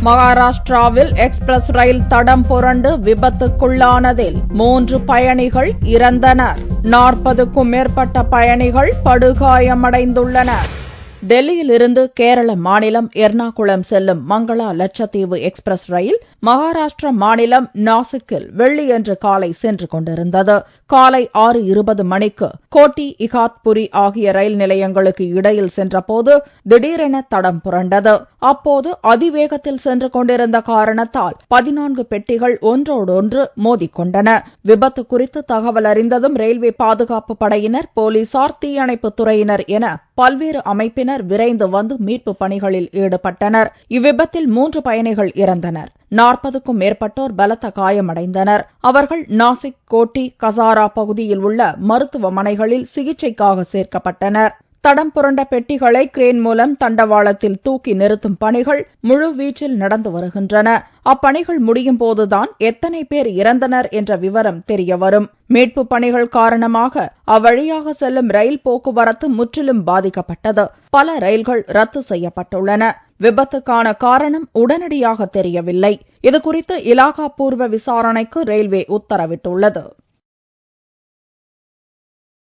மகாராஷ்டிராவில் எக்ஸ்பிரஸ் ரயில் தடம் புரண்டு விபத்துக்குள்ளானதில் 3 பயணிகள் இறந்தனர். 40க்கும் மேற்பட்ட பயணிகள் படுகாயமடைந்துள்ளனர். டெல்லியிலிருந்து கேரள மாநிலம் எர்ணாகுளம் செல்லும் மங்களா லட்சத்தீவு எக்ஸ்பிரஸ் ரயில் மகாராஷ்டிரா மாநிலம் நாசிக்கில் வெள்ளியன்று காலை சென்று கொண்டிருந்தது. காலை 6:20 மணிக்கு கோட்டி, இகாத்புரி ஆகிய ரயில் நிலையங்களுக்கு இடையில் சென்றபோது திடீரென தடம் புரண்டது. அப்போது அதிவேகத்தில் சென்று கொண்டிருந்த காரணத்தால் 14 பெட்டிகள் ஒன்றோடொன்று மோதிக்கொண்டன. விபத்து குறித்து தகவல் அறிந்ததும் ரயில்வே பாதுகாப்பு படையினர், போலீசார், தீயணைப்புத் துறையினர் என பல்வேறு அமைப்பினர் விரைந்து வந்து மீட்பு பணிகளில் ஈடுபட்டனர். இவ்விபத்தில் 3 பயணிகள் இறந்தனர். 40க்கும் மேற்பட்டோர் பலத்த காயமடைந்தனர். அவர்கள் நாசிக், கோட்டி, கசாரா பகுதியில் உள்ள மருத்துவமனைகளில் சிகிச்சைக்காக சேர்க்கப்பட்டனர். தடம் புரண்ட பெட்டிகளை கிரேன் மூலம் தண்டவாளத்தில் தூக்கி நிறுத்தும் பணிகள் முழுவீச்சில் நடந்து வருகின்றன. அப்பணிகள் முடியும் போதுதான் எத்தனை பேர் இறந்தனர் என்ற விவரம் தெரியவரும். மீட்பு பணிகள் காரணமாக அவ்வழியாக செல்லும் ரயில் போக்குவரத்து முற்றிலும் பாதிக்கப்பட்டது. பல ரயில்கள் ரத்து செய்யப்பட்டுள்ளன. விபத்துக்கான காரணம் உடனடியாக தெரியவில்லை. இதுகுறித்து இலாகா பூர்வ விசாரணைக்கு ரயில்வே உத்தரவிட்டுள்ளது.